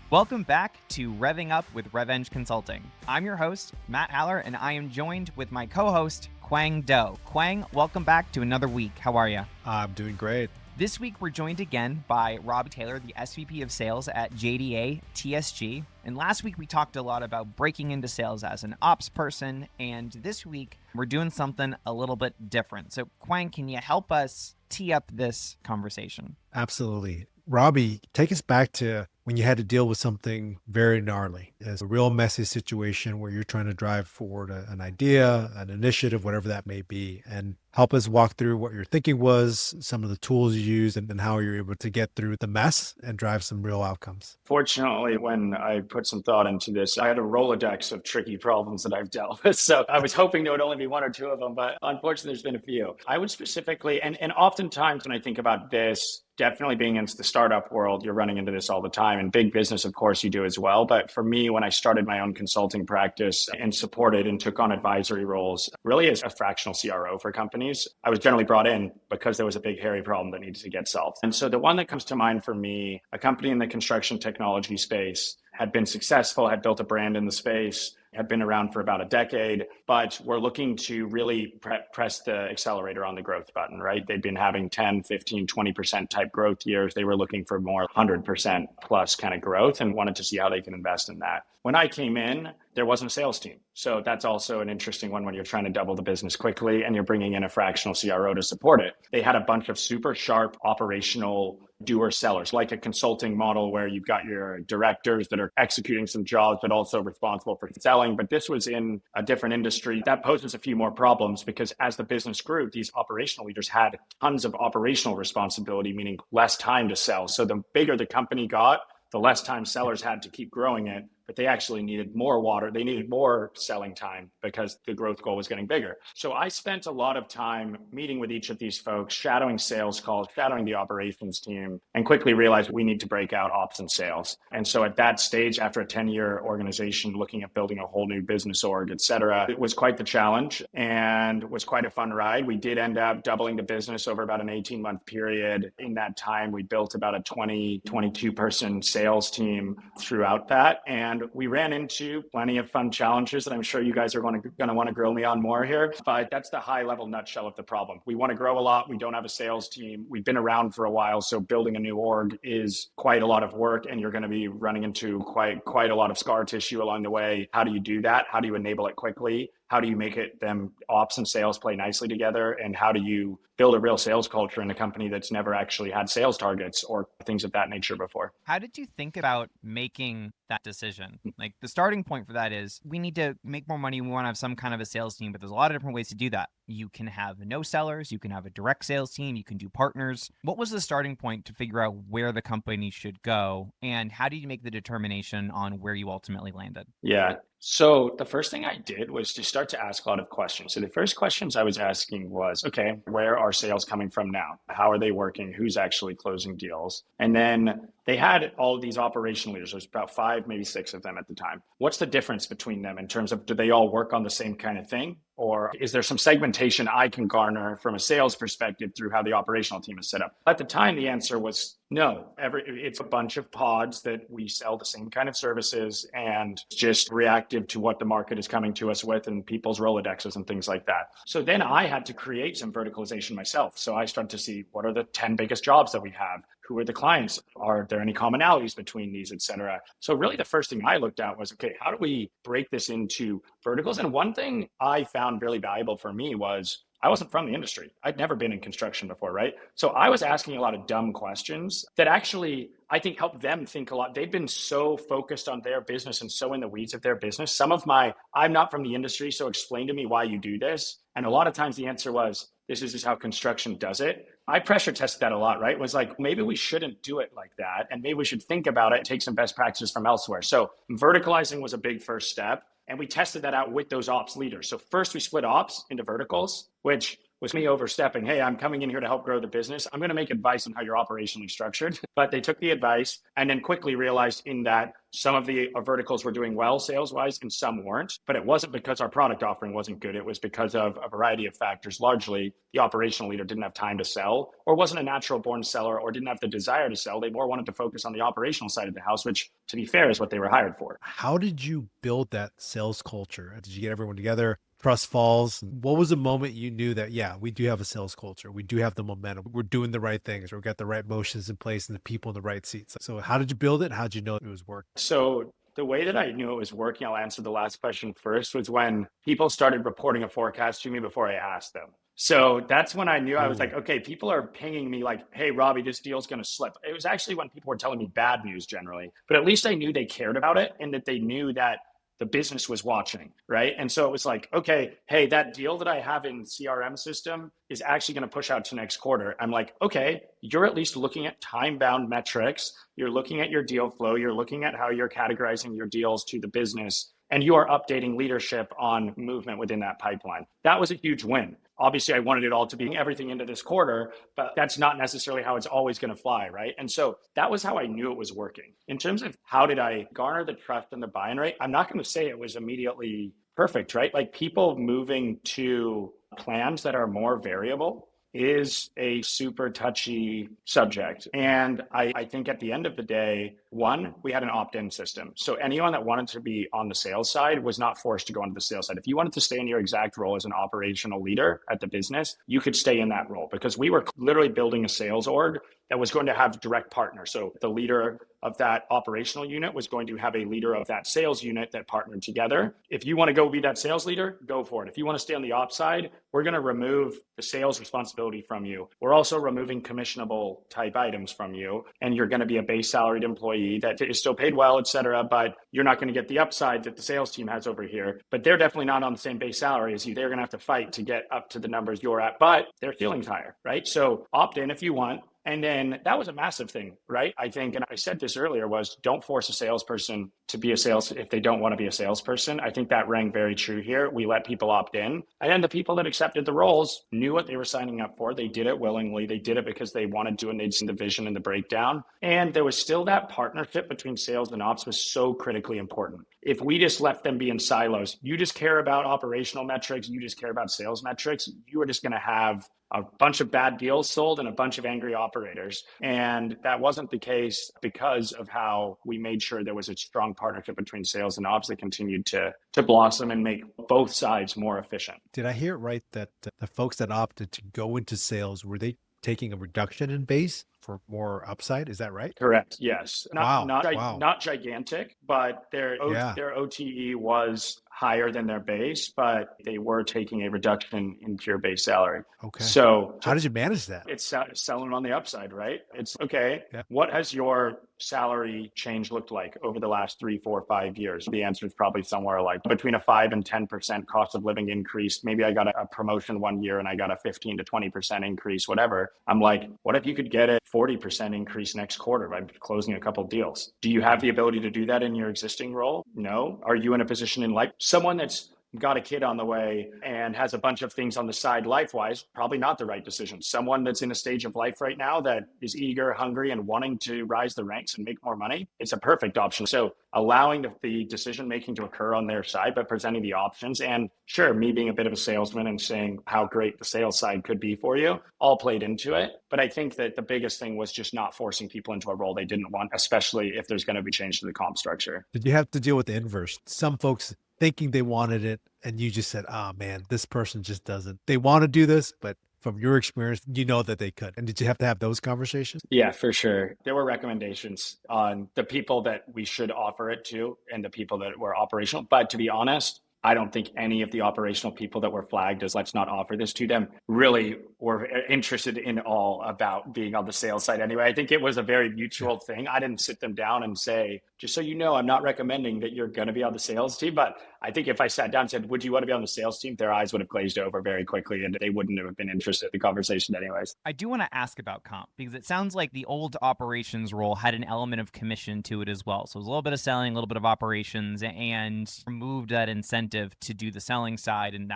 Welcome back to Revving Up with Revenge Consulting. I'm your host, Matt Haller, and I am joined with my co-host, Quang Do. Quang, welcome back to another week. How are you? I'm doing great. This week, we're joined again by Robbie Taylor, the SVP of Sales at JDA TSG. And last week, we talked a lot about breaking into sales as an ops person. And this week, we're doing something a little bit different. So, Quang, can you help us tee up this conversation? Absolutely. Robbie, take us back to when you had to deal with something very gnarly. It's a real messy situation where you're trying to drive forward an idea, an initiative, whatever that may be, and help us walk through what your thinking was, some of the tools you used, and how you're able to get through the mess and drive some real outcomes. Fortunately, when I put some thought into this, I had a Rolodex of tricky problems that I've dealt with. So I was hoping there would only be one or two of them, but unfortunately, there's been a few. I would specifically, and oftentimes when I think about this, definitely being into the startup world, you're running into this all the time. And big business, of course, you do as well. But for me, when I started my own consulting practice and supported and took on advisory roles, really as a fractional CRO for companies, I was generally brought in because there was a big, hairy problem that needed to get solved. And so the one that comes to mind for me, a company in the construction technology space, had been successful, had built a brand in the space, had been around for about a decade, but were looking to really press the accelerator on the growth button, right? They'd been having 10, 15, 20% type growth years. They were looking for more 100% plus kind of growth and wanted to see how they can invest in that. When I came in, there wasn't a sales team. So that's also an interesting one when you're trying to double the business quickly and you're bringing in a fractional CRO to support it. They had a bunch of super sharp operational doer sellers, like a consulting model where you've got your directors that are executing some jobs, but also responsible for selling. But this was in a different industry. That poses a few more problems because as the business grew, these operational leaders had tons of operational responsibility, meaning less time to sell. So the bigger the company got, the less time sellers had to keep growing it, but they actually needed more water. They needed more selling time because the growth goal was getting bigger. So I spent a lot of time meeting with each of these folks, shadowing sales calls, shadowing the operations team, and quickly realized we need to break out ops and sales. And so at that stage, after a 10-year organization, looking at building a whole new business org, et cetera, it was quite the challenge and was quite a fun ride. We did end up doubling the business over about an 18-month period. In that time, we built about a 22-person sales team throughout that. And we ran into plenty of fun challenges that I'm sure you guys are going to want to grill me on more here. But that's the high level nutshell of the problem. We want to grow a lot. We don't have a sales team. We've been around for a while. So building a new org is quite a lot of work. And you're going to be running into quite a lot of scar tissue along the way. How do you do that? How do you enable it quickly? How do you make it them ops and sales play nicely together? And how do you build a real sales culture in a company that's never actually had sales targets or things of that nature before? How did you think about making that decision? Like the starting point for that is we need to make more money. We want to have some kind of a sales team, but there's a lot of different ways to do that. You can have no sellers. You can have a direct sales team. You can do partners. What was the starting point to figure out where the company should go? And how did you make the determination on where you ultimately landed? Yeah. So the first thing I did was to start to ask a lot of questions. So the first questions I was asking was, okay, where are sales coming from now? How are they working? Who's actually closing deals? And then they had all of these operational leaders. There's about 5, maybe 6 of them at the time. What's the difference between them in terms of, do they all work on the same kind of thing? Or is there some segmentation I can garner from a sales perspective through how the operational team is set up? At the time, the answer was no. It's a bunch of pods that we sell the same kind of services and just reactive to what the market is coming to us with and people's Rolodexes and things like that. So then I had to create some verticalization myself. So I started to see what are the 10 biggest jobs that we have? Who are the clients? Are there any commonalities between these, et cetera? So really the first thing I looked at was, okay, how do we break this into verticals? And one thing I found really valuable for me was I wasn't from the industry. I'd never been in construction before, right? So I was asking a lot of dumb questions that actually I think helped them think a lot. They'd been so focused on their business and so in the weeds of their business. Some of I'm not from the industry, so explain to me why you do this. And a lot of times the answer was, this is just how construction does it. I pressure tested that a lot, right? It was like, maybe we shouldn't do it like that. And maybe we should think about it and take some best practices from elsewhere. So verticalizing was a big first step. And we tested that out with those ops leaders. So first we split ops into verticals, which was me overstepping. Hey, I'm coming in here to help grow the business. I'm going to make advice on how you're operationally structured. But they took the advice and then quickly realized in that some of the verticals were doing well sales wise and some weren't. But it wasn't because our product offering wasn't good. It was because of a variety of factors. Largely, the operational leader didn't have time to sell or wasn't a natural born seller or didn't have the desire to sell. They more wanted to focus on the operational side of the house, which, to be fair, is what they were hired for. How did you build that sales culture? Did you get everyone together? Trust falls. What was the moment you knew that, yeah, we do have a sales culture. We do have the momentum. We're doing the right things. We've got the right motions in place and the people in the right seats. So how did you build it? How did you know it was working? So the way that I knew it was working, I'll answer the last question first, was when people started reporting a forecast to me before I asked them. So that's when I knew. I was like, okay, people are pinging me like, hey, Robbie, this deal's going to slip. It was actually when people were telling me bad news generally, but at least I knew they cared about it and that they knew that the business was watching, right? And so it was like, okay, hey, that deal that I have in CRM system is actually going to push out to next quarter. I'm like, okay, you're at least looking at time-bound metrics. You're looking at your deal flow. You're looking at how you're categorizing your deals to the business, and you are updating leadership on movement within that pipeline. That was a huge win. Obviously, I wanted it all to be everything into this quarter, but that's not necessarily how it's always going to fly, right? And so that was how I knew it was working. In terms of how did I garner the trust and the buy-in rate, I'm not going to say it was immediately perfect, right? Like people moving to plans that are more variable is a super touchy subject. And I think at the end of the day, one, we had an opt-in system. So anyone that wanted to be on the sales side was not forced to go into the sales side. If you wanted to stay in your exact role as an operational leader at the business, you could stay in that role because we were literally building a sales org that was going to have direct partners. So the leader of that operational unit was going to have a leader of that sales unit that partnered together. If you want to go be that sales leader, go for it. If you want to stay on the ops side, we're going to remove the sales responsibility from you. We're also removing commissionable type items from you. And you're going to be a base salaried employee that is still paid well, et cetera, but you're not going to get the upside that the sales team has over here. But they're definitely not on the same base salary as you. They're going to have to fight to get up to the numbers you're at, but their ceiling's higher, right? So opt in if you want. And then that was a massive thing, right? I think, and I said this earlier, was don't force a salesperson to be a sales if they don't want to be a salesperson. I think that rang very true here. We let people opt in. And then the people that accepted the roles knew what they were signing up for. They did it willingly. They did it because they wanted to and they'd seen the vision and the breakdown. And there was still that partnership between sales and ops was so critically important. If we just left them be in silos, you just care about operational metrics, you just care about sales metrics, you are just going to have a bunch of bad deals sold and a bunch of angry operators. And that wasn't the case because of how we made sure there was a strong partnership between sales and ops that continued to blossom and make both sides more efficient. Did I hear it right that the folks that opted to go into sales, were they taking a reduction in base for more upside? Is that right? Correct. Yes. Wow. Not gigantic, but their OTE was higher than their base, but they were taking a reduction in pure base salary. Okay. So how did you manage that? It's selling on the upside, right? It's okay. Yeah. What has your salary change looked like over the last 3, 4, 5 years? The answer is probably somewhere like between a 5 and 10% cost of living increase. Maybe I got a promotion one year and I got a 15 to 20% increase, whatever. I'm like, what if you could get a 40% increase next quarter by closing a couple of deals? Do you have the ability to do that in your existing role? No. Are you in a position in life? Someone that's got a kid on the way and has a bunch of things on the side life-wise, probably not the right decision. Someone that's in a stage of life right now that is eager, hungry, and wanting to rise the ranks and make more money, it's a perfect option. So allowing the decision-making to occur on their side, but presenting the options, and sure, me being a bit of a salesman and saying how great the sales side could be for you, all played into it. But I think that the biggest thing was just not forcing people into a role they didn't want, especially if there's going to be change to the comp structure. Did you have to deal with the inverse? Some folks thinking they wanted it, and you just said, oh man, this person just doesn't. They want to do this, but from your experience, you know that they could. And did you have to have those conversations? Yeah, for sure. There were recommendations on the people that we should offer it to and the people that were operational. But to be honest, I don't think any of the operational people that were flagged as let's not offer this to them really were interested in all about being on the sales side anyway. I think it was a very mutual thing. I didn't sit them down and say, just so you know, I'm not recommending that you're going to be on the sales team. But I think if I sat down and said, would you want to be on the sales team? Their eyes would have glazed over very quickly and they wouldn't have been interested in the conversation anyways. I do want to ask about comp because it sounds like the old operations role had an element of commission to it as well. So it was a little bit of selling, a little bit of operations, and removed that incentive incentive to do the selling side, and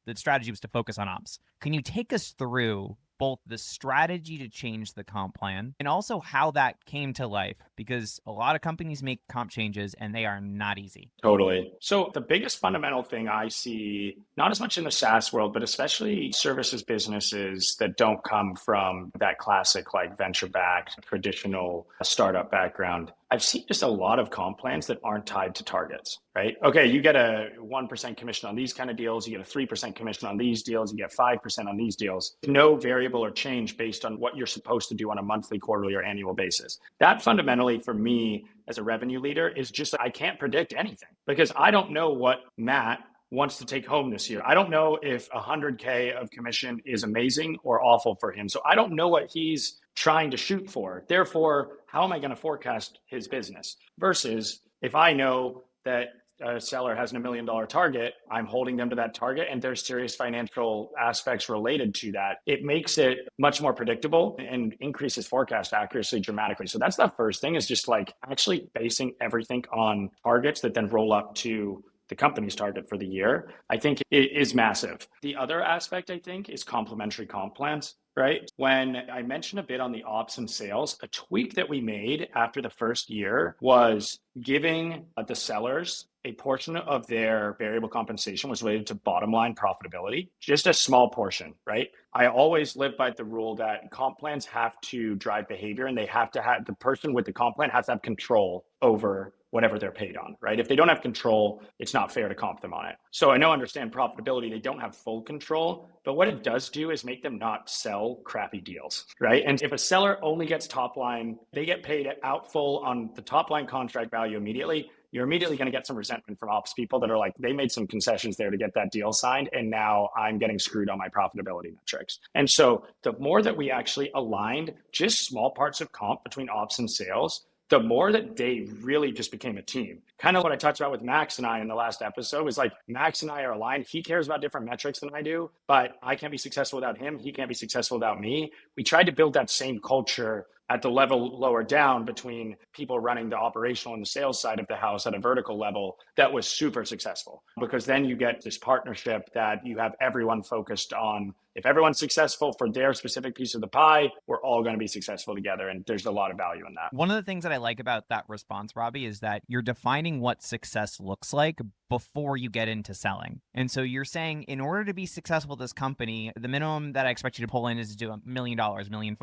the strategy was to focus on ops. Can you take us through both the strategy to change the comp plan and also how that came to life? Because a lot of companies make comp changes and they are not easy. Totally. So the biggest fundamental thing I see, not as much in the SaaS world, but especially services businesses that don't come from that classic like venture-backed traditional startup background, I've seen just a lot of comp plans that aren't tied to targets, right? Okay, you get a 1% commission on these kind of deals, you get a 3% commission on these deals, you get 5% on these deals. No variable or change based on what you're supposed to do on a monthly, quarterly, or annual basis. That fundamentally for me as a revenue leader is just, I can't predict anything because I don't know what Matt wants to take home this year. I don't know if 100K of commission is amazing or awful for him. So I don't know what he's trying to shoot for. Therefore, how am I going to forecast his business? Versus if I know that a seller has a $1 million target, I'm holding them to that target and there's serious financial aspects related to that. It makes it much more predictable and increases forecast accuracy dramatically. So that's the first thing, is just like actually basing everything on targets that then roll up to the company's target for the year. I think it is massive. The other aspect, I think, is complementary comp plans, right? When I mentioned a bit on the ops and sales, a tweak that we made after the first year was giving the sellers a portion of their variable compensation was related to bottom line profitability, just a small portion, right? I always live by the rule that comp plans have to drive behavior and they have to have, the person with the comp plan has to have control over whatever they're paid on, right? If they don't have control, it's not fair to comp them on it. So I know, understand profitability, they don't have full control, but what it does do is make them not sell crappy deals, right? And if a seller only gets top line, they get paid out full on the top line contract value immediately, you're immediately going to get some resentment from ops people that are like, they made some concessions there to get that deal signed, and now I'm getting screwed on my profitability metrics. And so the more that we actually aligned just small parts of comp between ops and sales, the more that they really just became a team. Kind of what I talked about with Max and I in the last episode is like, Max and I are aligned. He cares about different metrics than I do, but I can't be successful without him. He can't be successful without me. We tried to build that same culture at the level lower down between people running the operational and the sales side of the house at a vertical level that was super successful, because then you get this partnership that you have everyone focused on. If everyone's successful for their specific piece of the pie, we're all going to be successful together. And there's a lot of value in that. One of the things that I like about that response, Robbie, is that you're defining what success looks like before you get into selling. And so you're saying, in order to be successful at this company, the minimum that I expect you to pull in is to do $1 million, $1.5 million.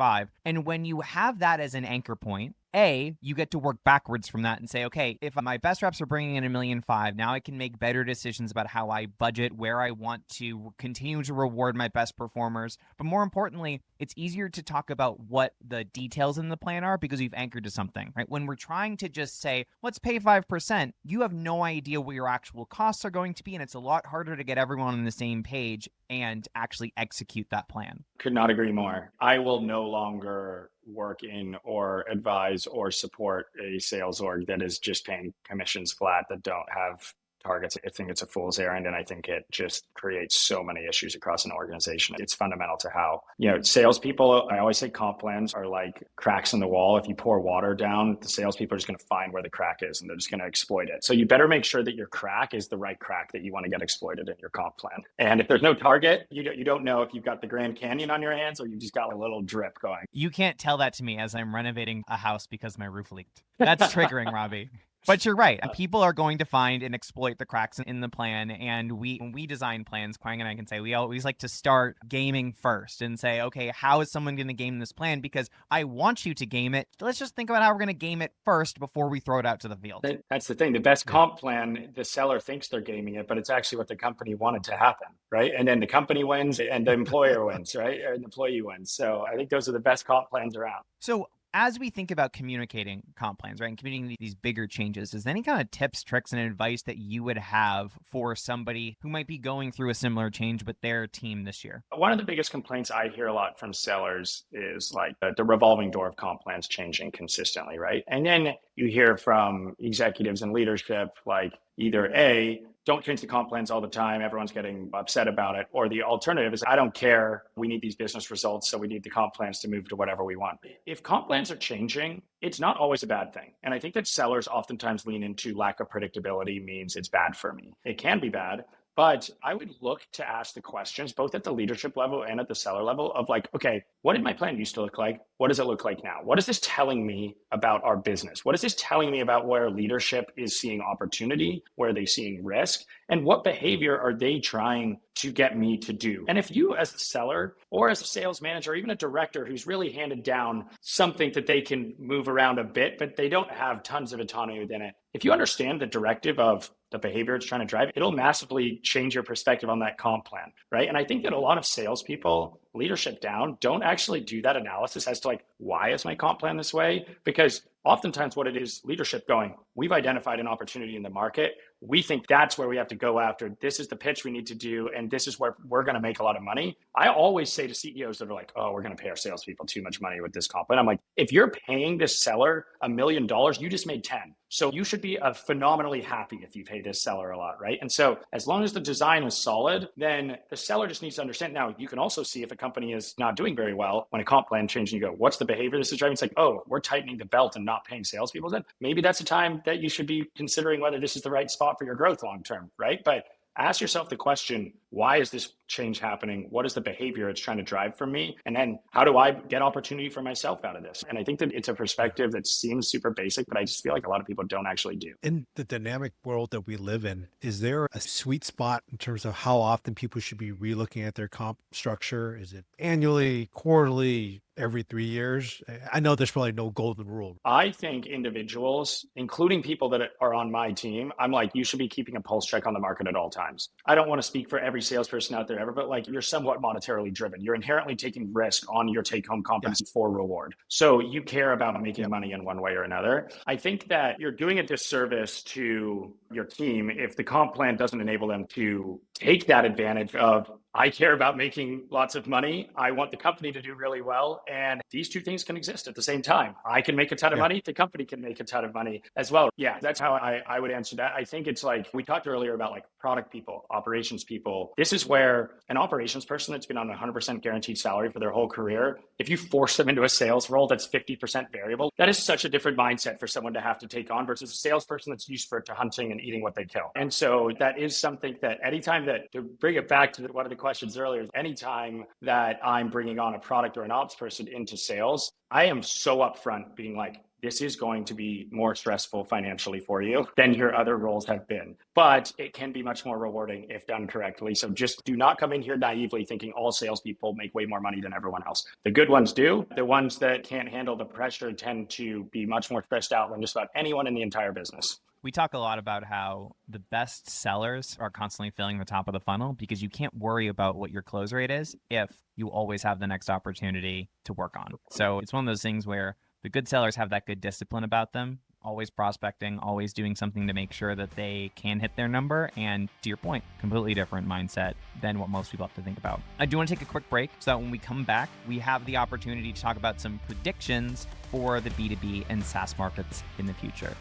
And when you have that as an anchor point, you get to work backwards from that and say, okay, if my best reps are bringing in $1.5 million, now I can make better decisions about how I budget, where I want to continue to reward my best performers. But more importantly, it's easier to talk about what the details in the plan are because you've anchored to something, right? When we're trying to just say, let's pay 5%, you have no idea what your actual costs are going to be. And it's a lot harder to get everyone on the same page and actually execute that plan. Could not agree more. I will no longer work in or advise or support a sales org that is just paying commissions flat that don't have targets. I think it's a fool's errand, and I think it just creates so many issues across an organization. It's fundamental to how, salespeople, I always say comp plans are like cracks in the wall. If you pour water down, the salespeople are just going to find where the crack is and they're just going to exploit it. So you better make sure that your crack is the right crack that you want to get exploited in your comp plan. And if there's no target, you don't know if you've got the Grand Canyon on your hands or you've just got a little drip going. You can't tell that to me as I'm renovating a house because my roof leaked. That's triggering, Robbie. But you're right. People are going to find and exploit the cracks in the plan. And when we design plans, Quang and I can say, we always like to start gaming first and say, okay, how is someone going to game this plan? Because I want you to game it. Let's just think about how we're going to game it first before we throw it out to the field. That's the thing. The best comp plan, the seller thinks they're gaming it, but it's actually what the company wanted to happen, right? And then the company wins and the employer wins, right? Or the employee wins. So I think those are the best comp plans around. So as we think about communicating comp plans, right, and communicating these bigger changes, is there any kind of tips, tricks, and advice that you would have for somebody who might be going through a similar change with their team this year? One of the biggest complaints I hear a lot from sellers is like the revolving door of comp plans changing consistently, right? And then you hear from executives and leadership, like, either A, don't change the comp plans all the time, everyone's getting upset about it, or the alternative is I don't care, we need these business results, so we need the comp plans to move to whatever we want. If comp plans are changing, it's not always a bad thing. And I think that sellers oftentimes lean into lack of predictability means it's bad for me. It can be bad, but I would look to ask the questions both at the leadership level and at the seller level of like, okay, what did my plan used to look like? What does it look like now? What is this telling me about our business? What is this telling me about where leadership is seeing opportunity? Where are they seeing risk? And what behavior are they trying to get me to do? And if you as a seller or as a sales manager, or even a director who's really handed down something that they can move around a bit, but they don't have tons of autonomy within it, if you understand the directive of the behavior it's trying to drive, it'll massively change your perspective on that comp plan, right? And I think that a lot of salespeople, leadership down, don't actually do that analysis as to like, why is my comp plan this way? Because oftentimes what it is, leadership going, we've identified an opportunity in the market. We think that's where we have to go after. This is the pitch we need to do. And this is where we're going to make a lot of money. I always say to CEOs that are like, oh, we're going to pay our salespeople too much money with this comp. And I'm like, if you're paying this seller $1 million, you just made 10. So you should be phenomenally happy if you pay this seller a lot, right? And so as long as the design is solid, then the seller just needs to understand. Now, you can also see if a company is not doing very well when a comp plan changes and you go, what's the behavior this is driving? It's like, oh, we're tightening the belt and not paying salespeople. Then maybe that's a time that you should be considering whether this is the right spot for your growth long term, right? But ask yourself the question, why is this change happening? What is the behavior it's trying to drive from me? And then how do I get opportunity for myself out of this? And I think that it's a perspective that seems super basic, but I just feel like a lot of people don't actually do. In the dynamic world that we live in, is there a sweet spot in terms of how often people should be relooking at their comp structure? Is it annually, quarterly, every 3 years? I know there's probably no golden rule. I think individuals, including people that are on my team, I'm like, you should be keeping a pulse check on the market at all times. I don't want to speak for every salesperson out there ever, but like you're somewhat monetarily driven. You're inherently taking risk on your take-home compensation for reward. So you care about making money in one way or another. I think that you're doing a disservice to your team if the comp plan doesn't enable them to take that advantage of, I care about making lots of money. I want the company to do really well. And these two things can exist at the same time. I can make a ton of money. The company can make a ton of money as well. Yeah, that's how I would answer that. I think it's like, we talked earlier about like product people, operations people. This is where an operations person that's been on 100% guaranteed salary for their whole career, if you force them into a sales role that's 50% variable, that is such a different mindset for someone to have to take on versus a salesperson that's used to hunting and eating what they kill. And so that is something that anytime that, to bring it back to one of the questions earlier, anytime that I'm bringing on a product or an ops person into sales, I am so upfront being like, this is going to be more stressful financially for you than your other roles have been, but it can be much more rewarding if done correctly. So just do not come in here naively thinking all salespeople make way more money than everyone else. The good ones do. The ones that can't handle the pressure tend to be much more stressed out than just about anyone in the entire business. We talk a lot about how the best sellers are constantly filling the top of the funnel because you can't worry about what your close rate is if you always have the next opportunity to work on. So it's one of those things where the good sellers have that good discipline about them, always prospecting, always doing something to make sure that they can hit their number. And to your point, completely different mindset than what most people have to think about. I do want to take a quick break so that when we come back, we have the opportunity to talk about some predictions for the B2B and SaaS markets in the future.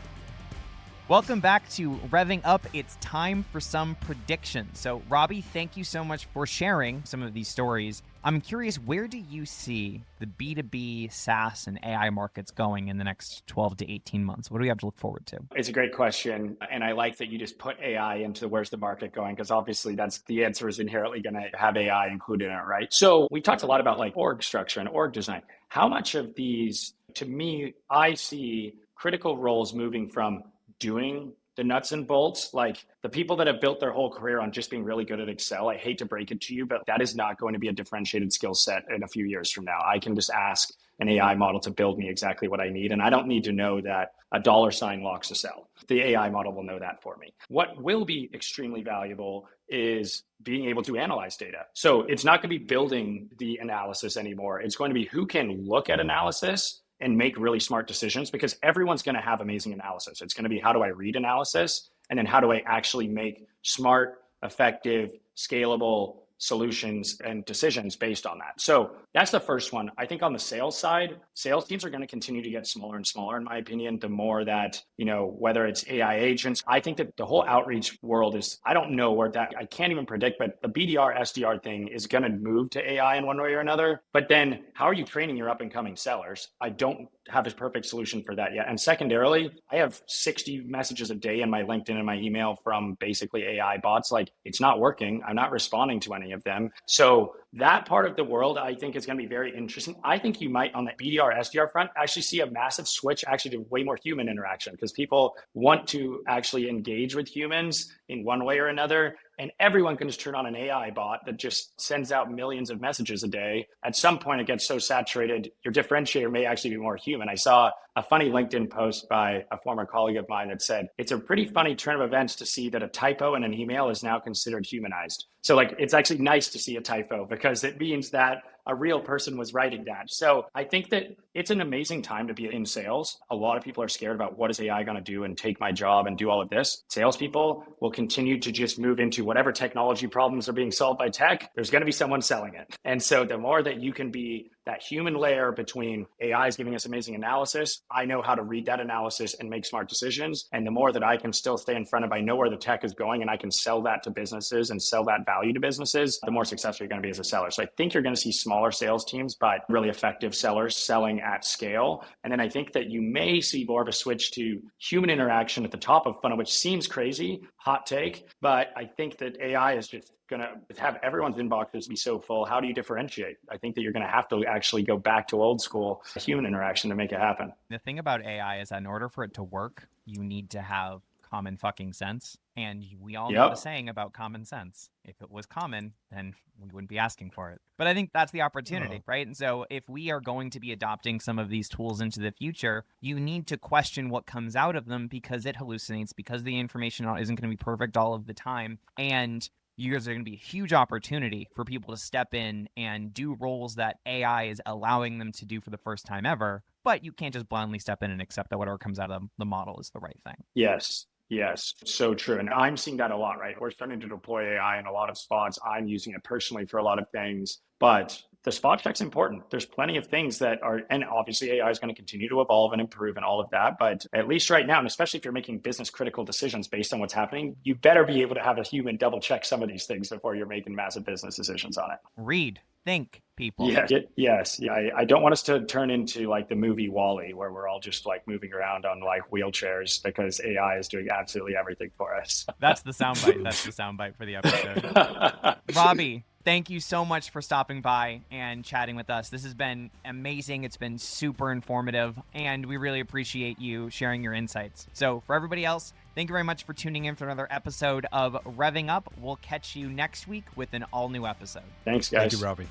Welcome back to Revving Up. It's time for some predictions. So, Robbie, thank you so much for sharing some of these stories. I'm curious, where do you see the B2B SaaS and AI markets going in the next 12 to 18 months? What do we have to look forward to? It's a great question. And I like that you just put AI into where's the market going, because obviously that's the answer is inherently going to have AI included in it, right? So we talked a lot about like org structure and org design. How much of these, to me, I see critical roles moving from doing the nuts and bolts, like the people that have built their whole career on just being really good at Excel. I hate to break it to you, but that is not going to be a differentiated skill set in a few years from now. I can just ask an AI model to build me exactly what I need. And I don't need to know that a $ locks a cell. The AI model will know that for me. What will be extremely valuable is being able to analyze data. So it's not going to be building the analysis anymore. It's going to be who can look at analysis and make really smart decisions, because everyone's going to have amazing analysis. It's going to be, how do I read analysis? And then how do I actually make smart, effective, scalable, solutions and decisions based on that. So that's the first one. I think on the sales side, sales teams are going to continue to get smaller and smaller, in my opinion, the more that, whether it's AI agents. I think that the whole outreach world is, I don't know where that, I can't even predict, but the BDR, SDR thing is going to move to AI in one way or another. But then how are you training your up and coming sellers? I don't have a perfect solution for that yet. And secondarily, I have 60 messages a day in my LinkedIn and my email from basically AI bots. Like, it's not working. I'm not responding to any of them. So that part of the world, I think, is going to be very interesting. I think you might, on the BDR, SDR front, actually see a massive switch actually to way more human interaction, because people want to actually engage with humans in one way or another. And everyone can just turn on an AI bot that just sends out millions of messages a day. At some point, it gets so saturated, your differentiator may actually be more human. I saw a funny LinkedIn post by a former colleague of mine that said, it's a pretty funny turn of events to see that a typo in an email is now considered humanized. So it's actually nice to see a typo, because it means that a real person was writing that. So I think that it's an amazing time to be in sales. A lot of people are scared about, what is AI going to do and take my job and do all of this. Salespeople will continue to just move into whatever technology problems are being solved by tech. There's going to be someone selling it. And so the more that you can be that human layer between AI is giving us amazing analysis, I know how to read that analysis and make smart decisions. And the more that I can still stay in front of, I know where the tech is going and I can sell that to businesses and sell that value to businesses, the more successful you're going to be as a seller. So I think you're going to see smaller sales teams, but really effective sellers selling at scale. And then I think that you may see more of a switch to human interaction at the top of funnel, which seems crazy, hot take, but I think that AI is just going to have everyone's inboxes be so full. How do you differentiate? I think that you're going to have to actually go back to old school human interaction to make it happen. The thing about AI is that in order for it to work, you need to have common fucking sense. And we all know the saying about common sense. If it was common, then we wouldn't be asking for it. But I think that's the opportunity, right? And so if we are going to be adopting some of these tools into the future, you need to question what comes out of them, because it hallucinates, because the information isn't going to be perfect all of the time. And there's going to be a huge opportunity for people to step in and do roles that AI is allowing them to do for the first time ever. But you can't just blindly step in and accept that whatever comes out of the model is the right thing. Yes. Yes, so true. And I'm seeing that a lot, right? We're starting to deploy AI in a lot of spots. I'm using it personally for a lot of things, but the spot check's important. There's plenty of things that are, and obviously AI is going to continue to evolve and improve and all of that. But at least right now, and especially if you're making business critical decisions based on what's happening, you better be able to have a human double check some of these things before you're making massive business decisions on it. Read, think, people. Yes. I don't want us to turn into like the movie WALL-E, where we're all just like moving around on like wheelchairs because AI is doing absolutely everything for us. That's the soundbite. That's the soundbite for the episode. Robbie, thank you so much for stopping by and chatting with us. This has been amazing. It's been super informative, and we really appreciate you sharing your insights. So for everybody else, thank you very much for tuning in for another episode of Revving Up. We'll catch you next week with an all-new episode. Thanks, guys. Thank you, Robbie.